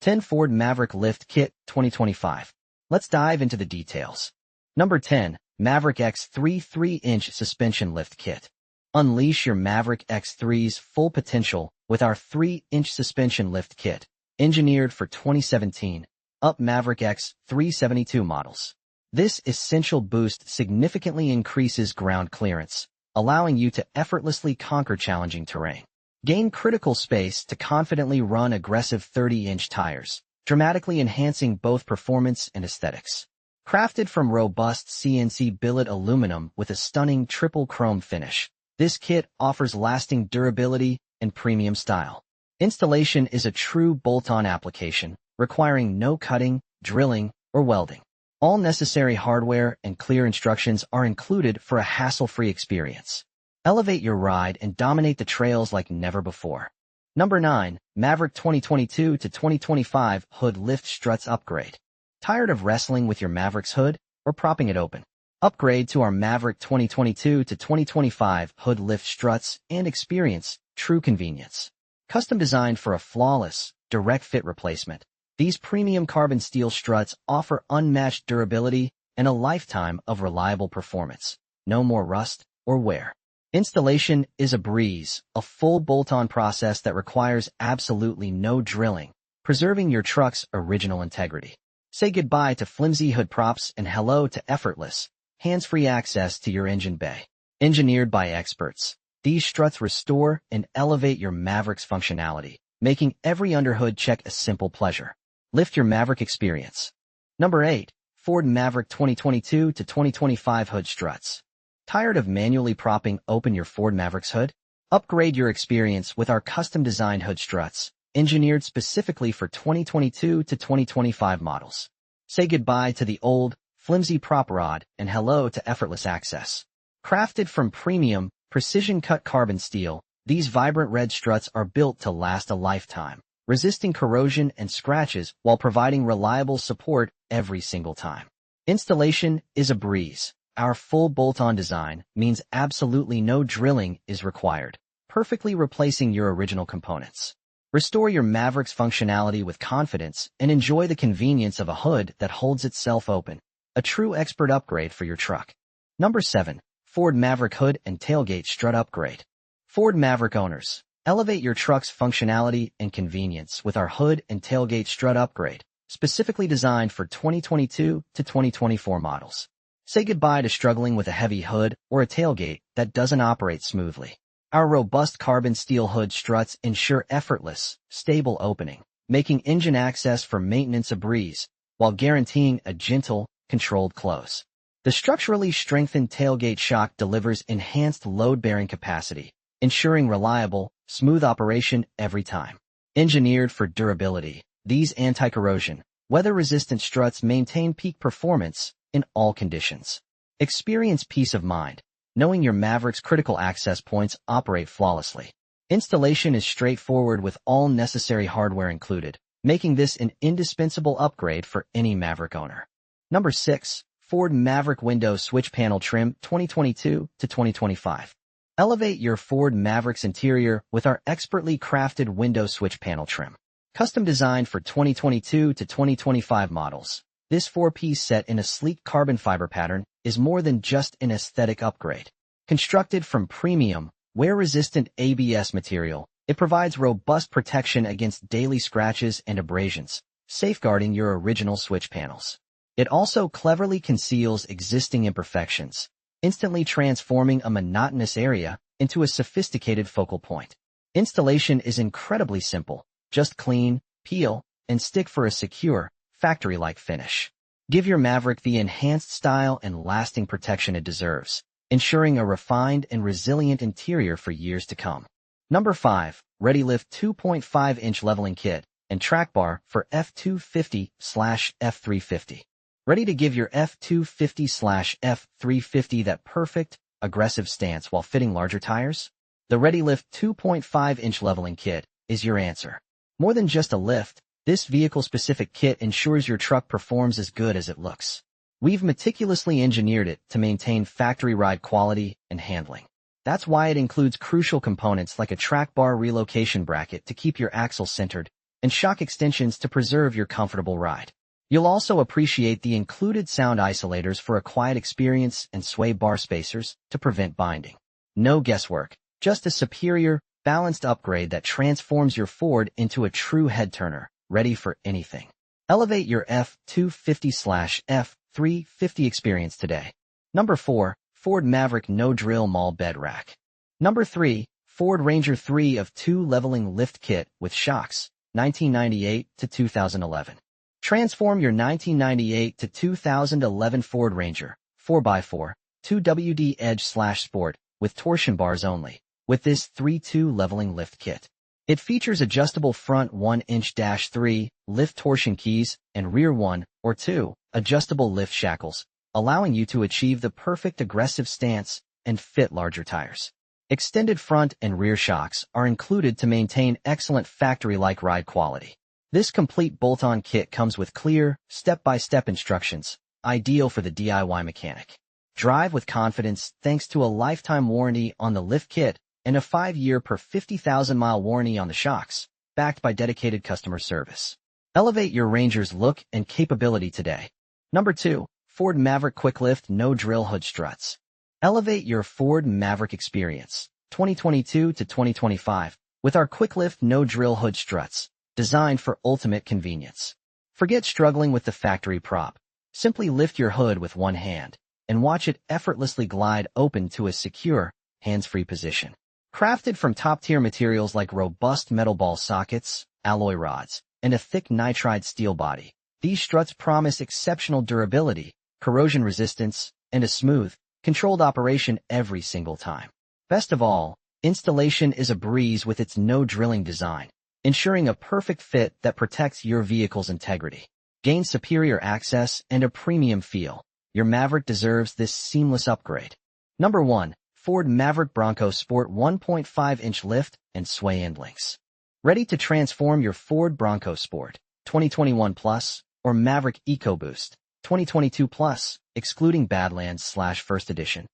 10 Ford Maverick Lift Kit 2025. Let's dive into the details. Number 10. Maverick X3 3-inch Suspension Lift Kit. Unleash your Maverick X3's full potential with our 3-inch suspension lift kit, engineered for 2017 up Maverick X 372 models. This essential boost significantly increases ground clearance, allowing you to effortlessly conquer challenging terrain. Gain critical space to confidently run aggressive 30-inch tires, dramatically enhancing both performance and aesthetics. Crafted from robust CNC billet aluminum with a stunning triple chrome finish, this kit offers lasting durability and premium style. Installation is a true bolt-on application, requiring no cutting, drilling, or welding. All necessary hardware and clear instructions are included for a hassle-free experience. Elevate your ride and dominate the trails like never before. Number 9. Maverick 2022 to 2025 Hood Lift Struts Upgrade. Tired of wrestling with your Maverick's hood or propping it open? Upgrade to our Maverick 2022 to 2025 Hood Lift Struts and experience true convenience. Custom designed for a flawless, direct fit replacement, these premium carbon steel struts offer unmatched durability and a lifetime of reliable performance. No more rust or wear. Installation is a breeze, a full bolt-on process that requires absolutely no drilling, preserving your truck's original integrity. Say goodbye to flimsy hood props and hello to effortless, hands-free access to your engine bay. Engineered by experts, these struts restore and elevate your Maverick's functionality, making every underhood check a simple pleasure. Lift your Maverick experience. Number 8. Ford Maverick 2022 to 2025 Hood Struts. Tired of manually propping open your Ford Maverick's hood? Upgrade your experience with our custom-designed hood struts, engineered specifically for 2022 to 2025 models. Say goodbye to the old, flimsy prop rod and hello to effortless access. Crafted from premium, precision-cut carbon steel, these vibrant red struts are built to last a lifetime, resisting corrosion and scratches while providing reliable support every single time. Installation is a breeze. Our full bolt-on design means absolutely no drilling is required, perfectly replacing your original components. Restore your Maverick's functionality with confidence and enjoy the convenience of a hood that holds itself open. A true expert upgrade for your truck. Number 7. Ford Maverick Hood and Tailgate Strut Upgrade. Ford Maverick owners, elevate your truck's functionality and convenience with our hood and tailgate strut upgrade, specifically designed for 2022 to 2024 models. Say goodbye to struggling with a heavy hood or a tailgate that doesn't operate smoothly. Our robust carbon steel hood struts ensure effortless, stable opening, making engine access for maintenance a breeze, while guaranteeing a gentle, controlled close. The structurally strengthened tailgate shock delivers enhanced load-bearing capacity, ensuring reliable, smooth operation every time. Engineered for durability, these anti-corrosion, weather-resistant struts maintain peak performance in all conditions. Experience peace of mind, knowing your Maverick's critical access points operate flawlessly. Installation is straightforward with all necessary hardware included, making this an indispensable upgrade for any Maverick owner. Number 6. Ford Maverick Window Switch Panel Trim 2022 to 2025. Elevate your Ford Maverick's interior with our expertly crafted window switch panel trim. Custom designed for 2022 to 2025 models, this 4-piece set in a sleek carbon fiber pattern is more than just an aesthetic upgrade. Constructed from premium, wear-resistant ABS material, it provides robust protection against daily scratches and abrasions, safeguarding your original switch panels. It also cleverly conceals existing imperfections, instantly transforming a monotonous area into a sophisticated focal point. Installation is incredibly simple. Just clean, peel, and stick for a secure, factory-like finish. Give your Maverick the enhanced style and lasting protection it deserves, ensuring a refined and resilient interior for years to come. Number 5. ReadyLIFT 2.5-inch Leveling Kit and Track Bar for F250/F350. Ready to give your F250/F350 that perfect, aggressive stance while fitting larger tires? The ReadyLIFT 2.5-inch Leveling Kit is your answer. More than just a lift, this vehicle-specific kit ensures your truck performs as good as it looks. We've meticulously engineered it to maintain factory ride quality and handling. That's why it includes crucial components like a track bar relocation bracket to keep your axle centered, and shock extensions to preserve your comfortable ride. You'll also appreciate the included sound isolators for a quiet experience and sway bar spacers to prevent binding. No guesswork, just a superior, balanced upgrade that transforms your Ford into a true head-turner, ready for anything. Elevate your F250/F350 experience today. Number 4. Ford Maverick No-Drill MOLLE Bed Rack. Number 3. Ford Ranger 3 of 2 Leveling Lift Kit with Shocks, 1998 to 2011. Transform your 1998 to 2011 Ford Ranger 4x4 2WD Edge/Sport with torsion bars only with this 3-2 leveling lift kit. It features adjustable front 1-inch-3 lift torsion keys and rear 1 or 2 adjustable lift shackles, allowing you to achieve the perfect aggressive stance and fit larger tires. Extended front and rear shocks are included to maintain excellent factory-like ride quality. This complete bolt-on kit comes with clear, step-by-step instructions, ideal for the DIY mechanic. Drive with confidence thanks to a lifetime warranty on the lift kit and a 5-year per 50,000-mile warranty on the shocks, backed by dedicated customer service. Elevate your Ranger's look and capability today. Number 2. Ford Maverick Quicklift No-Drill Hood Struts. Elevate your Ford Maverick experience, 2022 to 2025, with our Quicklift No-Drill Hood Struts, designed for ultimate convenience. Forget struggling with the factory prop. Simply lift your hood with one hand and watch it effortlessly glide open to a secure, hands-free position. Crafted from top-tier materials like robust metal ball sockets, alloy rods, and a thick nitride steel body, these struts promise exceptional durability, corrosion resistance, and a smooth, controlled operation every single time. Best of all, installation is a breeze with its no-drilling design, ensuring a perfect fit that protects your vehicle's integrity. Gain superior access and a premium feel. Your Maverick deserves this seamless upgrade. Number 1. Ford Maverick Bronco Sport 1.5-inch lift and sway Endlinks. Ready to transform your Ford Bronco Sport 2021 Plus or Maverick EcoBoost 2022 Plus, excluding Badlands/First Edition.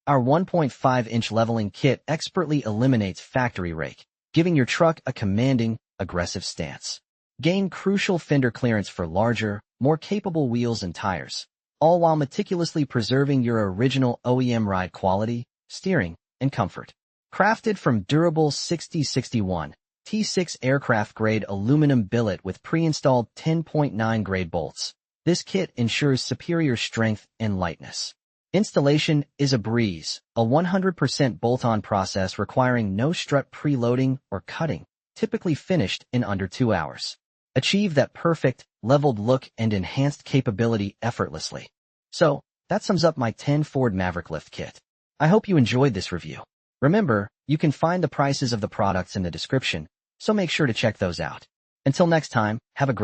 Our 1.5-inch leveling kit expertly eliminates factory rake, giving your truck a commanding, aggressive stance. Gain crucial fender clearance for larger, more capable wheels and tires, all while meticulously preserving your original OEM ride quality, steering, and comfort. Crafted from durable 6061 T6 aircraft-grade aluminum billet with pre-installed 10.9 grade bolts, this kit ensures superior strength and lightness. Installation is a breeze, a 100% bolt-on process requiring no strut preloading or cutting, typically finished in under 2 hours. Achieve that perfect, leveled look and enhanced capability effortlessly. So, that sums up my 10 Ford Maverick lift kit. I hope you enjoyed this review. Remember, you can find the prices of the products in the description, so make sure to check those out. Until next time, have a great